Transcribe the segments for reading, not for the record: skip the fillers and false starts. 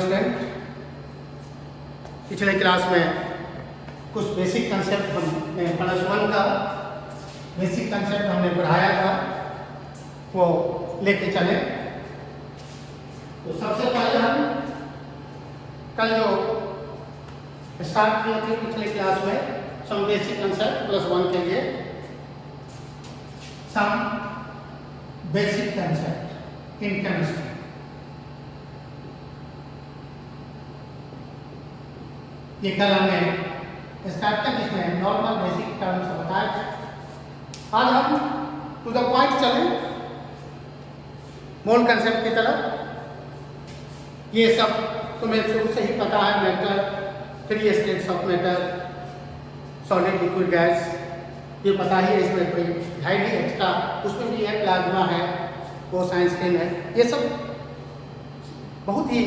Student, पिछले class में कुछ बेसिक कंसेप्ट हमने +1 का बेसिक कंसेप्ट हमने पढ़ाया था, वो लेके चले। तो सबसे पहले हम कल जो स्टार्ट किए थे पिछले क्लास में सम बेसिक कंसेप्ट +1 के लिए some basic concept in chemistry. ये कल हमने स्टार्ट किया जिसमें नॉर्मल बेसिक टर्म्स बताए थे। आज हम टू द पॉइंट चलें, मोल कंसेप्ट की तरफ। ये सब तुम्हें शुरू से ही पता है, matter, 3 states of matter, solid, liquid, gas, ये पता ही है, इसमें कोई है नहीं एक्स्ट्रा। उसमें भी है प्लाज्मा है, वो साइंस के है, ये सब बहुत ही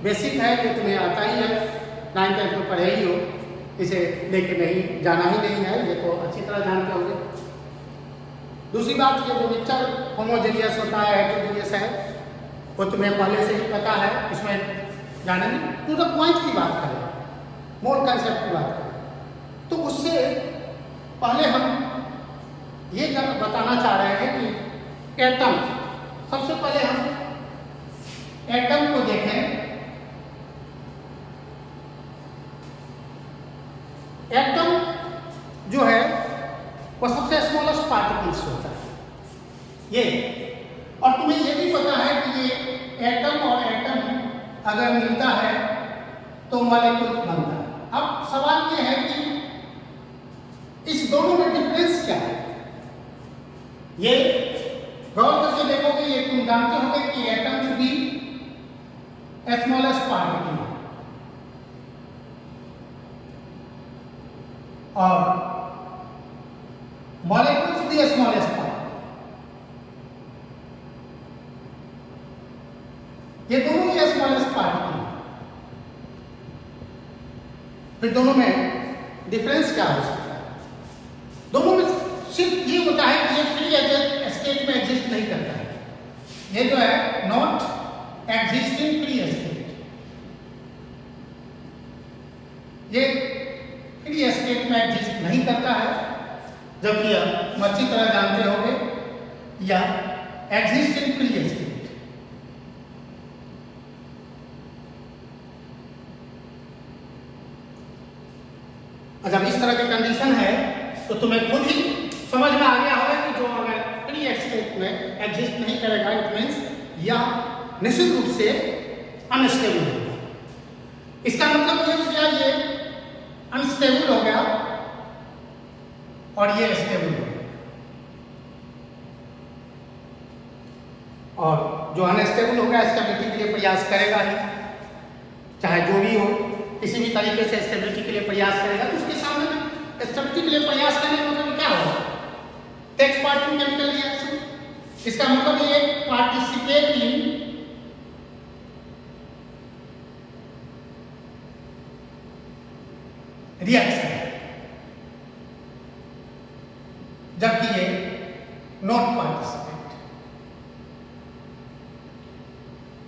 बेसिक है, ये तुम्हें आता ही है, 9th 10th में पढ़े ही हो, इसे लेके नहीं जाना ही नहीं है, ये तो अच्छी तरह जानते होंगे। दूसरी बात, ये जो मिक्सचर होमोजेनियस होता है, हेटेरोजेनियस है, वो तुम्हें पहले से ही पता है, इसमें जाना नहीं। टू द पॉइंट की बात करें, मोल कंसेप्ट की बात करें, तो उससे पहले हम ये बताना चाह रहे हैं कि एटम, सबसे पहले हम एटम को देखें। एटम जो है वो सबसे स्मॉलेस्ट पार्टिकल्स होता है ये, और तुम्हें ये भी पता है कि ये एटम और एटम अगर मिलता है तो मॉलिक्यूल बनता है। अब सवाल ये है कि इस दोनों में डिफरेंस क्या है। ये गौर करके देखोगे, ये तुम जानते होगे कि एटम्स भी स्मॉलेस्ट पार्टिकल है और मॉलिक्यूल्स भी स्मॉलेस्ट पार्टिकल। ये दोनों ही स्मॉलेस्ट पार्टिकल है। फिर दोनों में डिफरेंस क्या हो सकता है? दोनों में सिर्फ ये होता है कि ये फ्री स्टेट में एग्जिस्ट नहीं करता है, ये जो है नॉट एग्जिस्टिंग फ्री स्टेट, ये फ्री स्टेट में एग्जिस्ट नहीं करता है, जबकि आप अच्छी तरह जानते होंगे या एग्जिस्ट इन फ्री स्टेट। जब इस तरह की कंडीशन है तो तुम्हें खुद ही समझ में आ गया होगा कि जो अगर फ्री स्टेट में एग्जिस्ट नहीं करेगा, इट मीन्स या निश्चित रूप से अनस्टेबल होगा। इसका मतलब ये हो गया, ये अनस्टेबल हो गया और ये स्टेबल हो गया, और जो अनस्टेबल हो गया स्टेबिलिटी के लिए प्रयास करेगा ही, चाहे जो भी हो, किसी भी तरीके से स्टेबिलिटी के लिए प्रयास करेगा। तो उसके सामने स्टेबिलिटी के लिए प्रयास करने का मतलब क्या होगा? Takes part in chemical reaction, इसका मतलब ये पार्टिसिपेट इन रिएक्शन, जबकि ये not participate.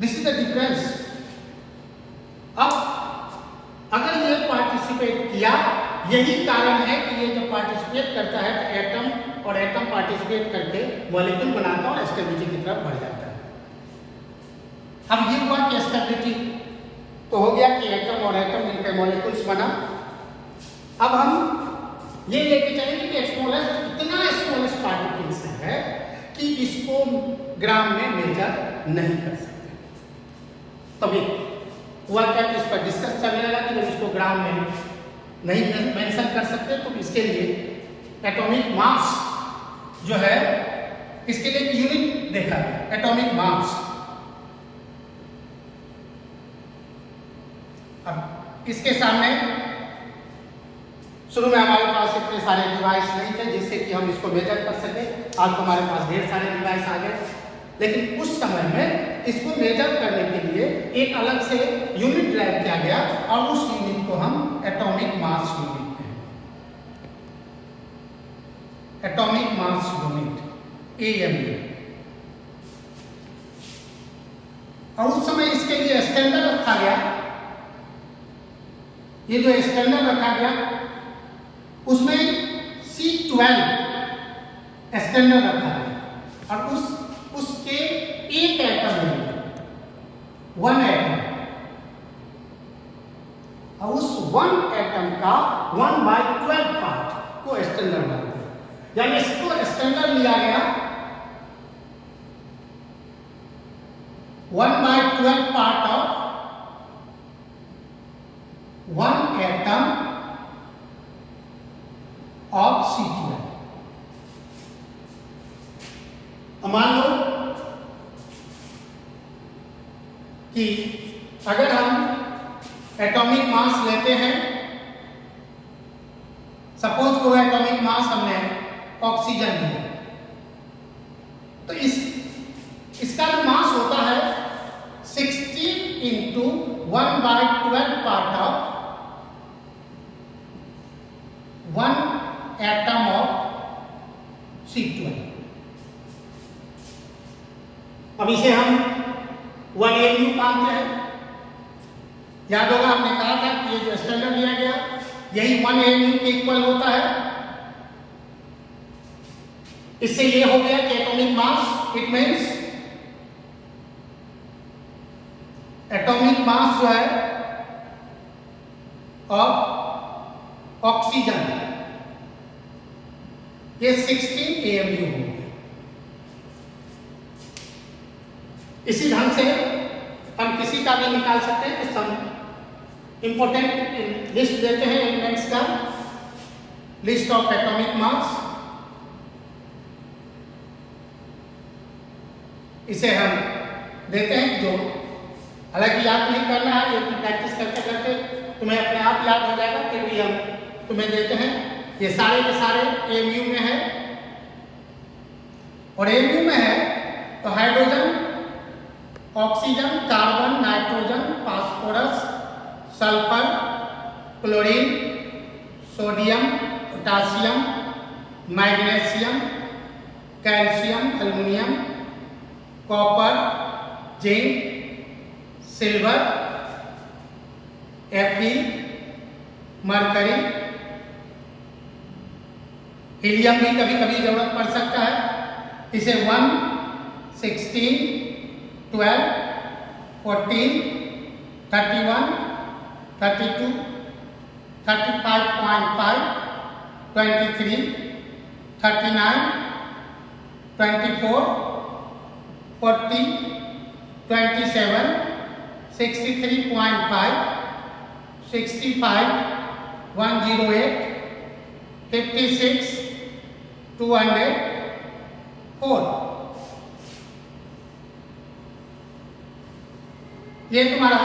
This is the difference. अब अगर ये पार्टिसिपेट किया, यही कारण है कि ये जब पार्टिसिपेट करता है तो एटम और एटम पार्टिसिपेट करके मॉलिक्यूल बनाता है और स्टेबिलिटी की तरफ बढ़ जाता है। अब ये हुआ कि स्टेबिलिटी तो हो गया कि एटम और एटम मिलकर मॉलिक्यूल्स बना। अब हम ये लेके चलेंगे कि इतना स्मॉलेस्ट पार्टिकल्स है कि इसको ग्राम में मेजर नहीं कर सकते। तभी हुआ क्या कि इस पर डिस्कस चलने लगा कि जब इसको ग्राम में नहीं मेंशन कर सकते तो इसके लिए एटॉमिक मास जो है, इसके लिए एक यूनिट देखा गया, एटॉमिक मास। अब इसके सामने शुरू में हमारे पास इतने सारे डिवाइस नहीं थे जिससे कि हम इसको मेजर कर सके। आज तो हमारे पास ढेर सारे डिवाइस आ गए, लेकिन उस समय में इसको मेजर करने के लिए एक अलग से यूनिट ड्राइव किया गया और उस यूनिट को हम एटॉमिक मास यूनिट कहते हैं। Atomic mass unit AMU। और उस समय इसके लिए स्टैंडर्ड रखा गया, ये जो स्टैंडर्ड रखा गया उसमें C12 स्टैंडर्ड रखा गया और उसके एक एटम में 1 एटम और उस 1 एटम का 1/12 पार्ट को स्टैंडर्ड माना गया, यानी इसको स्टैंडर्ड लिया गया 1/12 part of 1 atom of C12। मान लो कि अगर हम एटॉमिक मास लेते हैं, सपोज को एटॉमिक मास हमने ऑक्सीजन लिया, तो इसका जो मास होता है 16 into 1/12 part of 1 atom of C12। अब इसे हम 1 AU मानते हैं। याद होगा हमने कहा था कि ये जो स्टैंडर्ड लिया गया यही 1 AU के इक्वल होता है। इससे ये हो गया कि atomic mass, it means atomic mass जो है ऑफ ऑक्सीजन ये 16 AMU हो गया। इसी ढंग से हम किसी का भी निकाल सकते हैं। तो सम इंपॉर्टेंट लिस्ट देते हैं एलिमेंट्स का, लिस्ट ऑफ एटॉमिक मास। इसे हम देते हैं जो हालांकि याद नहीं करना है, लेकिन प्रैक्टिस करते करते तुम्हें अपने आप याद हो जाएगा। फिर भी हम तुम्हें देते हैं, ये सारे के सारे AMU में है और AMU में है तो hydrogen, oxygen, carbon, nitrogen, phosphorus, sulphur, chlorine, sodium, potassium, magnesium, calcium, aluminium, copper, zinc, silver, Fe, mercury, helium भी कभी कभी जरूरत पड़ सकता है। इसे 1, 16, 12, 14, 31, 32, 35.5, 23, 39, 24, 40, 27, 63.5, 65, 108, 56, 204। ये तुम्हारा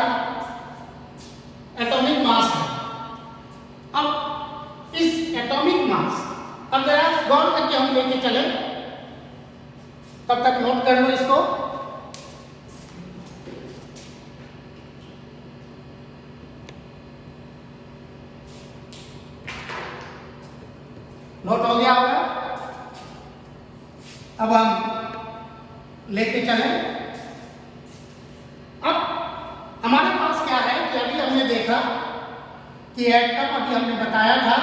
एटॉमिक मास है। अब इस एटॉमिक मास, अब जरा गौर करके हम लेके चले, तब तक नोट कर लो इसको। नोट हो गया होगा। अब हम लेके चले। अब हमारे पास क्या है कि अभी हमने देखा कि एटम, अभी हमने बताया था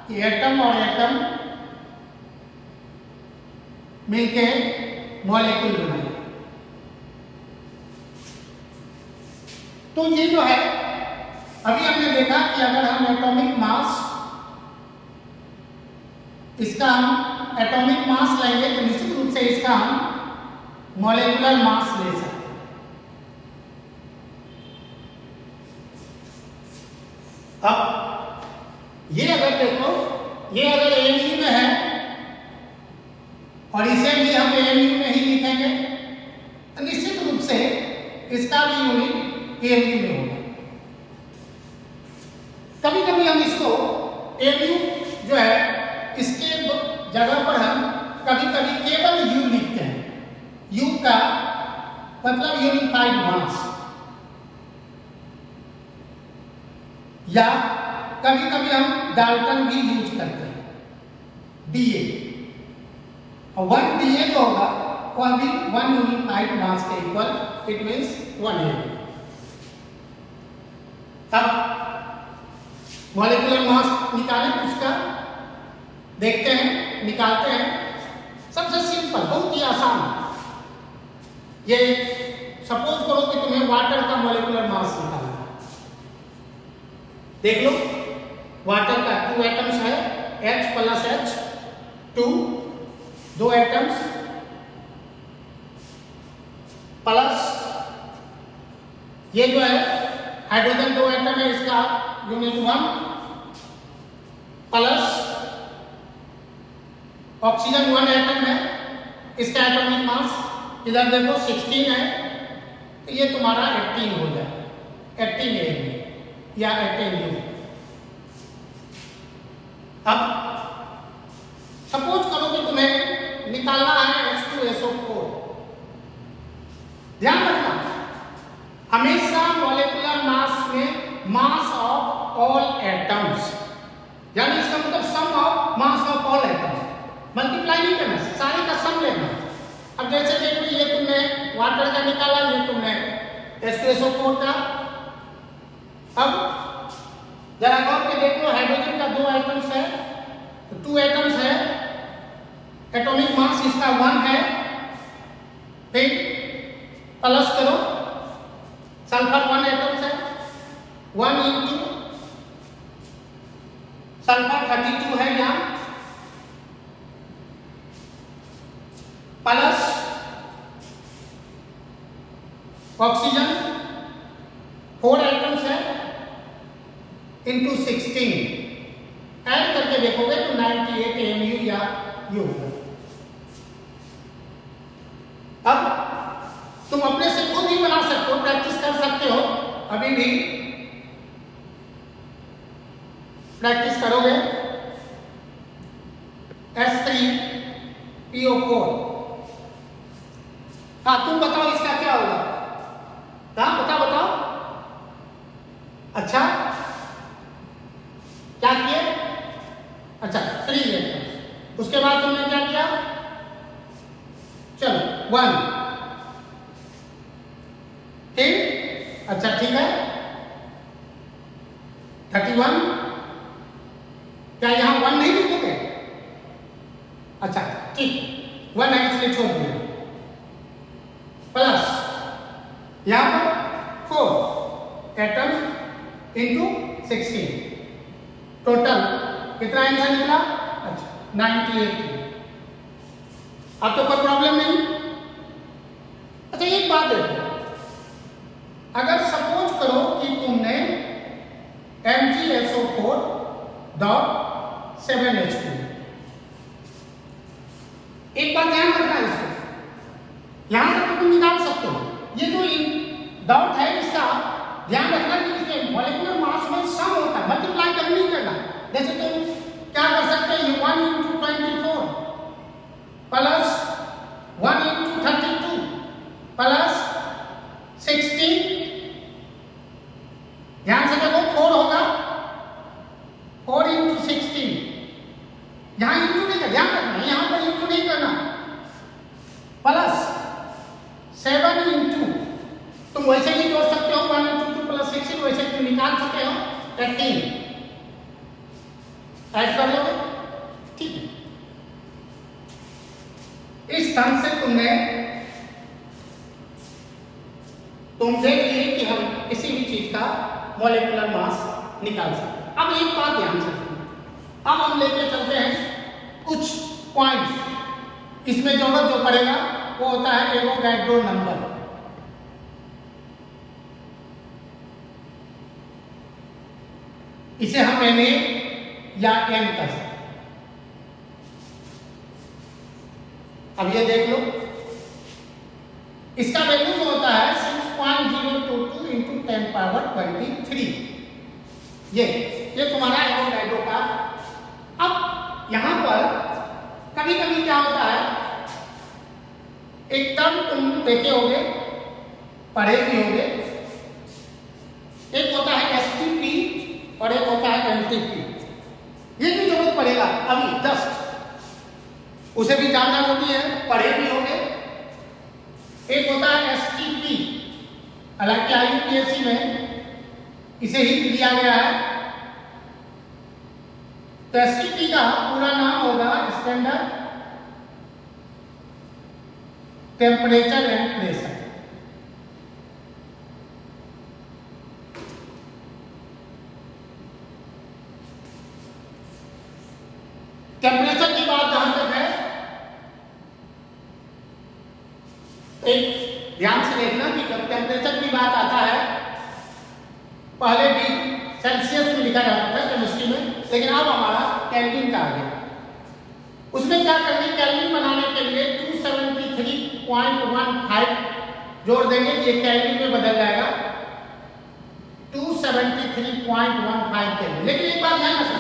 कि एटम और एटम मिलके मॉलिक्यूल बनाए। तो ये जो है अभी हमने देखा कि अगर हम एटॉमिक मास, इसका हम एटॉमिक मास लेंगे तो निश्चित रूप से इसका हम मॉलिक्यूलर मास ले सकते हैं। अब ये अगर देखो, ये अगर AMU में है और इसे भी हम AMU में ही लिखेंगे तो निश्चित रूप से इसका भी यूनिट AMU में होगा। कभी कभी हम इसको AMU जो है इसके जगह पर हम कभी कभी केवल U लिखते हैं। U का मतलब यूनिफाइड मास, या कभी कभी हम डाल्टन भी यूज करते हैं DA। और 1 DA जो होगा वह भी 1 यूनिफाइड मास के इक्वल, इट मीन्स 1 AU। अब मॉलिक्यूलर मास निकालें उसका, देखते हैं, निकालते हैं। सबसे सिंपल, बहुत ही आसान। ये सपोज करो कि तुम्हें वाटर का मॉलिक्यूलर मास निकालना है। देख लो, वाटर का 2 एटम्स है, H plus H 2 atoms plus ये जो है हाइड्रोजन 2 एटम है, इसका यूनिट 1 प्लस ऑक्सीजन 1 एटम है, इसका एटॉमिक मास इधर देखो 16 है, तो ये तुम्हारा 18 हो जाए, 18 AU या 18 U। अब सपोज करो कि तुम्हें निकालना है H2SO4। ध्यान रखना, हमेशा मॉलिक्यूलर मास में मास ऑफ ऑल एटम्स, यानी इसका मतलब sum of mass of all atoms, multiply नहीं करना, सारे का सम लेना। अब जैसे देखो, ये तुमने वाटर का निकाला, ये तुमने H2SO4 का। अब जरा गौर के देख लो, हाइड्रोजन का 2 एटम्स है, तो 2 एटम्स है, एटॉमिक मास इसका 1 है, फिर प्लस करो, सल्फर 1 एटम्स है, 1 इंटू सल्फर 32 है यहाँ, प्लस ऑक्सीजन 4 एटम्स है इंटू 16, ऐड करके देखोगे तो 98 AMU या U। अब तुम अपने से खुद भी बना सकते हो, प्रैक्टिस कर सकते हो, अभी भी प्रैक्टिस करोगे। H3PO4, हाँ तुम बताओ इसका क्या होगा? हाँ बताओ। अच्छा क्या किए? अच्छा 3 एटम्स, उसके बाद तुमने क्या किया? चलो 1, ठीक, अच्छा ठीक है, 31, क्या यहां 1 नहीं लिखोगे? अच्छा ठीक, 1 है इसलिए छोड़ दिया, प्लस यहां पर 4 एटम्स इंटू 16, टोटल कितना आंसर निकला? अच्छा 98। अब तो कोई प्रॉब्लम नहीं। अच्छा एक बात देखो, अगर सपोज करो कि तुमने MgSO4.7H2, एक बात ध्यान रखना है इसको, यहां तक तो तुम निकाल सकते हो, ये जो डॉट है इसका ध्यान रखना कि इसके मॉलिक्यूलर मास में सम होता है, मल्टीप्लाई कभी नहीं करना। जैसे तुम क्या कर सकते हो, 1 इंटू 24 प्लस 1 इंटू 32 प्लस 16, ध्यान से देखो 4 होगा, 4 इंटू 16, यहां इंटू नहीं करना, ध्यान रखना यहां पर इंटू नहीं करना, प्लस 7 इंटू, तुम वैसे ही जोड़ सकते हो, 1 इंटू 2 प्लस 16, वैसे तुम निकाल चुके हो 18, ऐड कर लोगे, ठीक है। इस ढंग से तुम देख लिए कि हम किसी भी चीज का मॉलिक्यूलर मास निकाल सकते हैं। अब एक बात ध्यान से रखना, अब हम लेके चलते हैं कुछ पॉइंट्स, इसमें जरूरत जो पड़ेगा वो होता है एवोगैड्रो नंबर। इसे हम Na या M कर सकते हैं। अब ये देख लो, इसका वैल्यू जो होता है 6.022 इंटू 10 पावर 23, ये तुम्हारा एवोगैड्रो का। अब यहां पर कभी कभी क्या होता है, एक टर्म तुम देखे होगे, पढ़े भी होगे, एक होता है STP और एक होता है LTP। ये भी जरूरत पड़ेगा अभी जस्ट, उसे भी जानना जरूरी है, पढ़े भी होंगे एक होता है एसटीपी, हालांकि IUPAC में इसे ही दिया गया है। तो एसटीपी का पूरा नाम होगा standard temperature and pressure. Temperature की बात जहां तक है, एक ध्यान से देखना कि जब टेम्परेचर की बात आता है, पहले भी सेल्सियस में लिखा जाता था केमिस्ट्री में, लेकिन अब हमारा केल्विन का आ गया। उसमें क्या करना है, केल्विन बनाने के लिए 273.15 जोड़ देंगे, ये केल्विन में बदल जाएगा 273.15 केल्विन। लेकिन एक बात ध्यान रखना,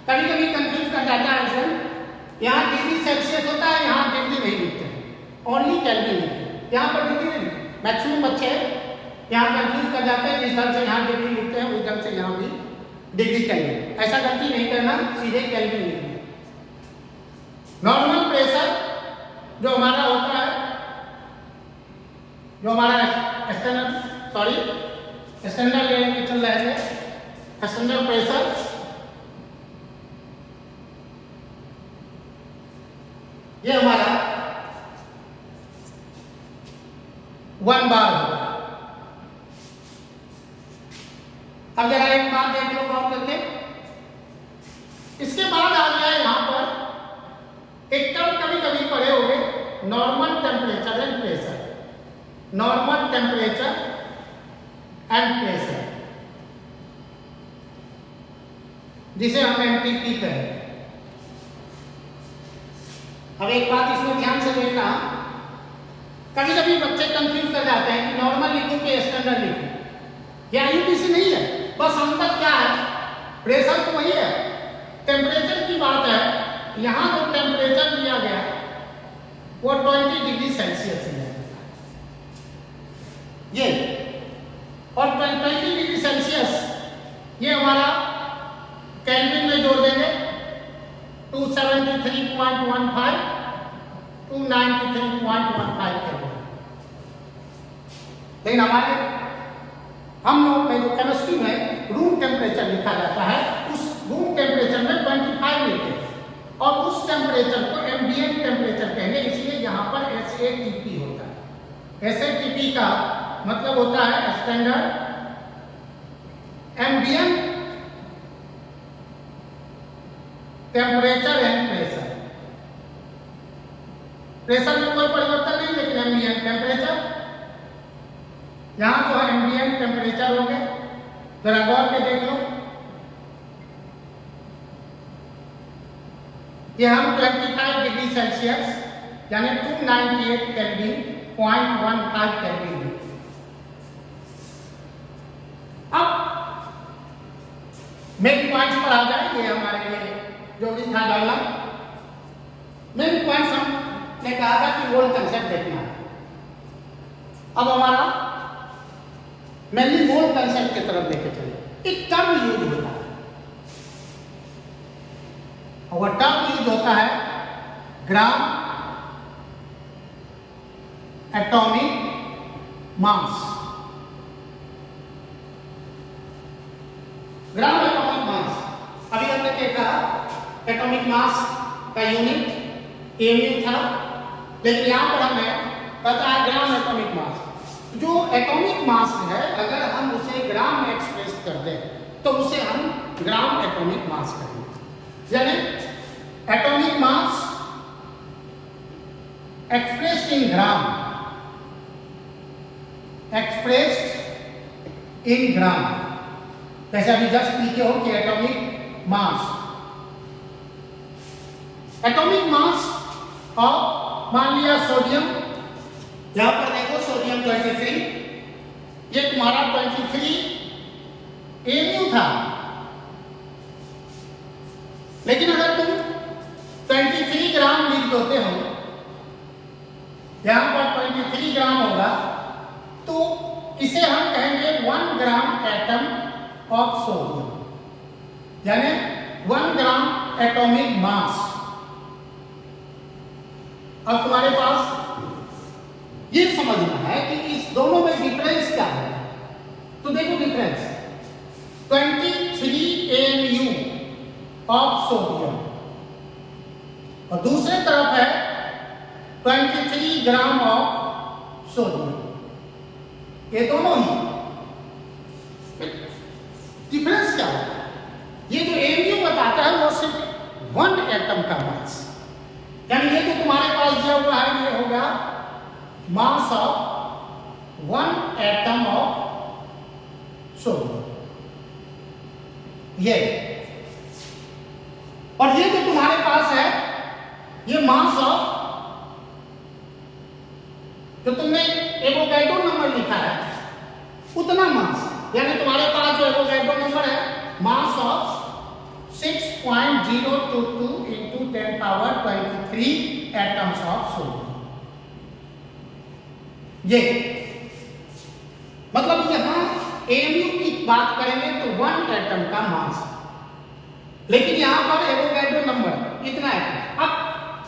कभी कभी कंफ्यूज कर जाता है इसमें, यहाँ डिग्री सेल्सियस होता है, यहाँ डिग्री नहीं लिखते हैं, ओनली केल्विन लिखते हैं, यहाँ पर डिग्री नहीं। मैक्सिमम बच्चे यहाँ कंफ्यूज कर जाते हैं, जिस ढंग से यहाँ डिग्री लिखते हैं उस ढंग से यहाँ भी डिग्री केल्विन। ऐसा गलती नहीं करना, सीधे केल्विन लिखना। नॉर्मल प्रेशर जो हमारा होता है, जो हमारा स्टैंडर्ड लेने के चल रहे थे, स्टैंडर्ड प्रेशर ये हमारा 1 बार होगा। अब जरा एक बात देख लो गौर करके, इसके बाद आ गया यहाँ पर एक टर्म कभी कभी पढ़े होंगे, normal temperature and pressure. Normal temperature and pressure, जिसे हम NTP कहें। अब एक बात इसमें ध्यान से देखना, कभी कभी बच्चे कंफ्यूज कर जाते हैं कि नॉर्मल लिखो कि स्टैंडर्ड लिखो। ये IUPAC नहीं है, बस अंतर क्या है, प्रेशर तो वही है, टेम्परेचर की बात है। यहाँ जो टेम्परेचर दिया गया वो 20 डिग्री सेल्सियस है ये, और 20 डिग्री सेल्सियस ये हमारा केल्विन में जोड़ देंगे 273.15 293.15 केल्विन। लेकिन हमारे हम लोग में जो केमिस्ट्री में रूम टेम्परेचर लिखा जाता है, उस रूम टेम्परेचर में 25 लेते हैं, और उस टेम्परेचर को एम्बिएंट टेम्परेचर कहेंगे, इसलिए यहाँ पर SATP होता है। SATP का मतलब होता है standard ambient temperature and pressure. Pressure में कोई परिवर्तन नहीं, लेकिन एम्बिएंट टेम्परेचर, यहां जो है एम्बिएंट टेम्परेचर होंगे, जरा गौर के देख लो, ये हम 25 डिग्री सेल्सियस यानी 298 केल्विन 0.15 केल्विन। अब मेन पॉइंट्स पर आ जाए, ये हमारे लिए जो भी था डालना। मेन पॉइंट्स हमने कहा था कि मोल कंसेप्ट देखना है। अब हमारा मेनली मोल कंसेप्ट की तरफ लेके चले। एक टर्म यूज होता है, और वह टर्म यूज होता है gram atomic mass. Gram atomic mass, अभी हमने देखा एटॉमिक मास का यूनिट AMU था, लेकिन यहां पर हमें पता है ग्राम एटॉमिक मास। जो एटॉमिक मास है, अगर हम उसे ग्राम में एक्सप्रेस कर दें तो उसे हम ग्राम एटॉमिक मास कहेंगे। यानी atomic mass expressed in gram, expressed in gram, जैसे अभी जस्ट लिखे हो कि एटॉमिक मास। एटॉमिक मास और मान लिया सोडियम, यहां पर देखो सोडियम 23, ये तुम्हारा 23 AMU था, लेकिन अगर तुम 23 ग्राम लिख देते हो, यहां पर 23 ग्राम होगा, तो इसे हम कहेंगे 1 ग्राम एटम ऑफ सोडियम, यानी 1 ग्राम एटॉमिक मास। अब तुम्हारे पास ये समझना है कि इस दोनों में डिफरेंस क्या है। तो देखो डिफरेंस 23 AMU ऑफ सोडियम और दूसरे तरफ है 23 ग्राम ऑफ सोडियम। ये दोनों ही डिफरेंस क्या होता है? ये जो AMU बताता है वो सिर्फ 1 एटम का मास, यानी ये जो तुम्हारे पास दिया हुआ है ये होगा mass of 1 atom of sodium, ये और ये जो तुम्हारे पास है ये मास ऑफ, जो तुमने एवोगैड्रो नंबर लिखा है उतना मास, यानी तुम्हारे पास जो एवोगैड्रो नंबर है mass of 6.022 into 10 power 23 atoms of sodium. ये मतलब यहां AMU की बात करेंगे तो 1 एटम का मास, लेकिन यहां पर एवोगैड्रो नंबर इतना है। अब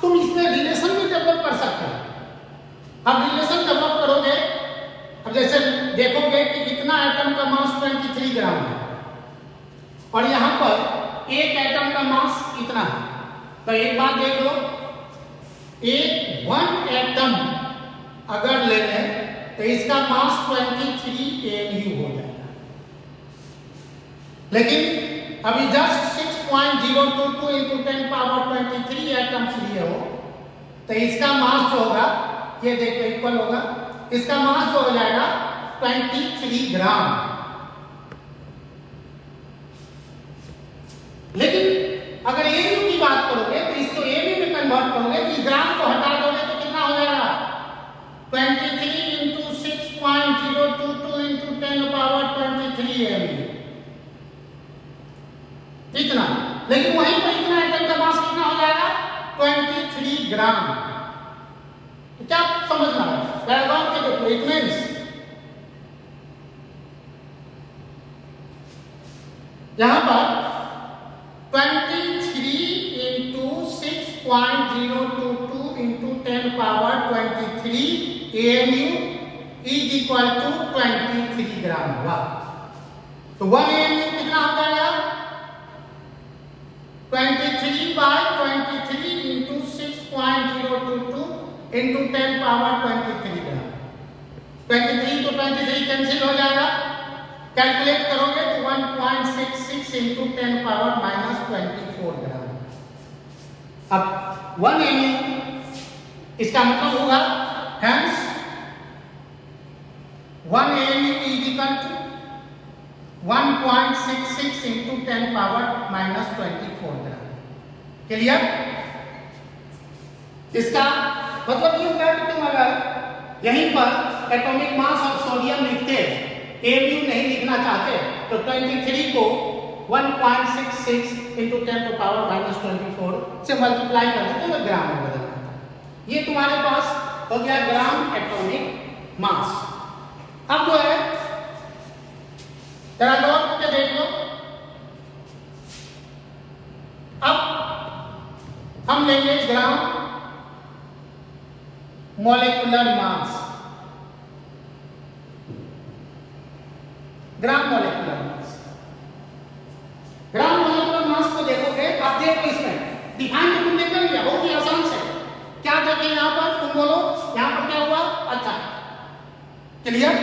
तुम इसमें रिलेशन भी डेवलप कर सकते हो। अब रिलेशन डेवलप करोगे, अब जैसे देखोगे कि इतना एटम का मास 23 ग्राम है और यहां पर एक एटम का मास इतना है, तो एक बात देख लो, एक 1 एटम अगर ले लें तो इसका मास 23 AMU हो जाएगा, लेकिन अभी जस्ट 6.022 into 10 power 23 एटम्स लिए हो तो इसका मास जो होगा ये देखो इक्वल होगा, इसका मास जो हो जाएगा 23 ग्राम। लेकिन अगर AMU की बात करोगे तो इसको AMU में कन्वर्ट करोगे तो ग्राम को हटा दोगे तो कितना हो जाएगा 23 into 6.022 into 10 power 23 AMU, इतना। लेकिन वहीं पर इतना एटम का मास कितना हो जाएगा 23 ग्राम। तो क्या समझना है पैराग्राफ के देखो, इट मींस यहां पर 23 into 6.022 into 10 power 23 AMU is equal to 23 ग्राम हुआ। तो 1 AMU कितना हो जाएगा 23 by 23 into 6.022 into 10 power 23 ग्राम। 23 तो 23 कैंसिल हो जाएगा, कैलकुलेट करोगे तो 1.66 into 10 power minus 24 ग्राम। अब 1 AMU इसका मतलब होगा hence 1 AMU is equal to 1.66 into 10 power minus 24 gram. Clear? इसका मतलब ये होगा कि तुम अगर यहीं पर एटॉमिक मास ऑफ सोडियम लिखते, AMU नहीं लिखना चाहते, तो 23 को 1.66 into 10 to power minus 24 से मल्टीप्लाई कर देते तो ग्राम में बदल जाता है। ये तुम्हारे पास हो गया ग्राम एटॉमिक मास। अब जो है जरा गौर करके देख लो, अब हम लेंगे gram molecular mass. Gram molecular mass, gram molecular mass को देखोगे, आप देखो इसमें डिफाइन तो तुमने कर लिया, बहुत ही आसान से। क्या देखे यहां पर, तुम बोलो यहां पर क्या हुआ, अच्छा क्लियर?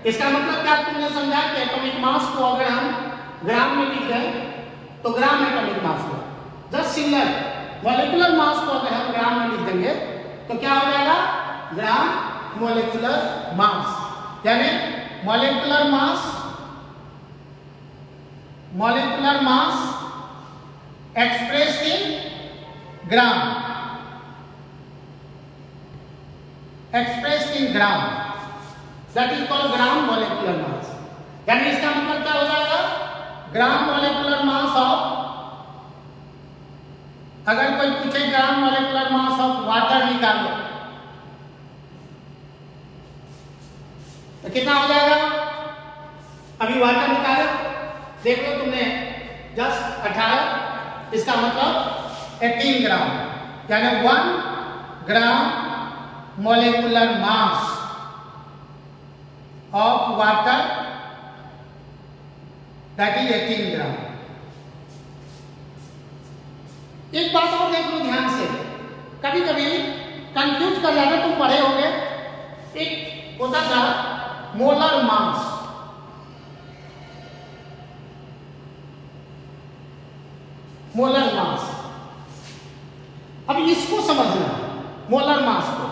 इसका मतलब क्या तुमने समझा कि एटॉमिक मास को अगर हम ग्राम में लिख दें तो ग्राम एटॉमिक मास हुआ। जस्ट सिमिलर मॉलिक्यूलर मास को अगर हम ग्राम में लिख देंगे तो क्या हो जाएगा ग्राम मॉलिक्यूलर मास, यानी molecular mass expressed in gram, expressed in gram, that is called gram molecular mass. यानी इसका मतलब क्या हो जाएगा ग्राम मॉलिक्यूलर मास ऑफ, अगर कोई पूछे gram molecular mass of water निकालो तो कितना हो जाएगा, अभी वाटर निकालो, देख लो तुमने जस्ट 18, इसका मतलब 18 ग्राम, यानी 1 ग्राम molecular mass of water, that is 18 ग्राम। एक बात और देख लो ध्यान से, कभी कभी कंफ्यूज कर जाते, तुम पढ़े होंगे, एक होता था मोलर मास, मोलर मास। अब इसको समझना, मोलर मास को।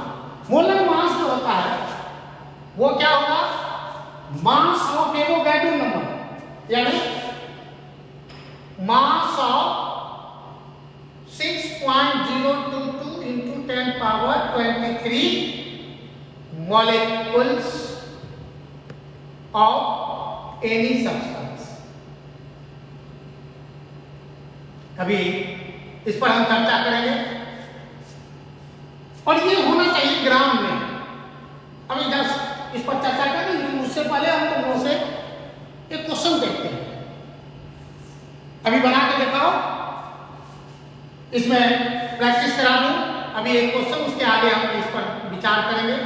मोलर मास जो होता है वो क्या होगा, मास ऑफ एवोगैड्रो नंबर, यानी mass of 6.022 into 10 power 23 molecules of any substance। अभी इस पर हम चर्चा करेंगे और ये होना चाहिए ग्राम में। अभी जस्ट इस पर चर्चा करेंगे, लेकिन उससे पहले हम तुम लोगों से एक क्वेश्चन देखते हैं। अभी बना के दिखाओ, इसमें प्रैक्टिस करा दूं। अभी एक क्वेश्चन, उसके आगे हम इस पर विचार करेंगे।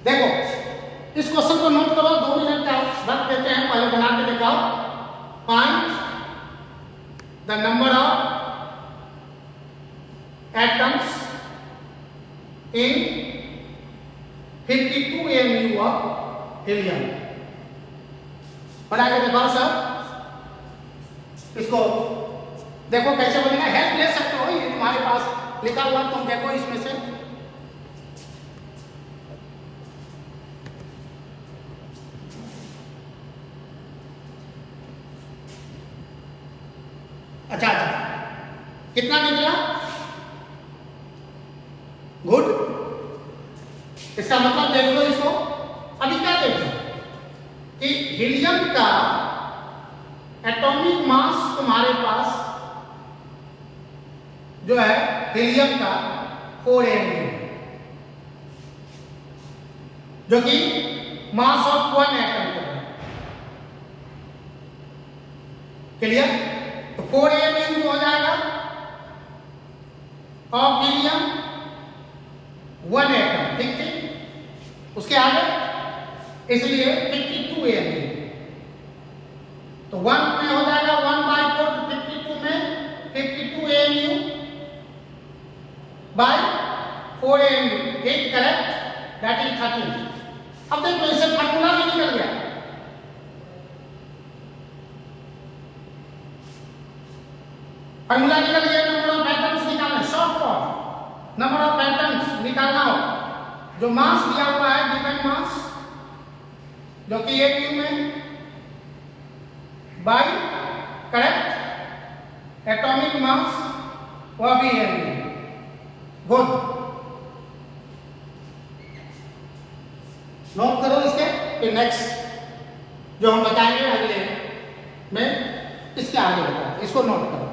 देखो इस क्वेश्चन को नोट करो, 2 मिनट का वक्त देते हैं, पहले बना के दिखाओ। Find the number of atoms in 52 mu of helium। बना के दिखाओ सर, इसको देखो कैसे बनेगा, हेल्प ले सकते हो, ये तुम्हारे पास लिखा हुआ, तुम देखो इसमें से। अच्छा कितना निकला, गुड। इसका मतलब देख लो इसको। अभी क्या देखो कि हीलियम का एटॉमिक मास तुम्हारे पास जो है हीलियम का 4 mu, जो कि मास ऑफ 1 एटम का है। क्लियर? तो 4 mu हो जाएगा ऑफ हीलियम 1 एटम, ठीक ठीक। उसके आगे इसलिए 52 mu, तो 1 में हो जाएगा 1/4, तो 52 में 52 mu बाय 4 mu, एक करेक्ट, दैट इज 13। अब देखो इससे फार्मूला भी निकल गया। फार्मूला निकल गया, नंबर ऑफ एटम्स निकालना, short form number of atoms निकालना हो, जो मास दिया हुआ है, गिवन मास जो कि 1 mu में, बाय करेक्ट एटॉमिक मास, वह भी है गुड। नोट करो इसके, फिर नेक्स्ट जो हम बताएंगे अगले में इसके आगे बताएंगे, इसको नोट करो।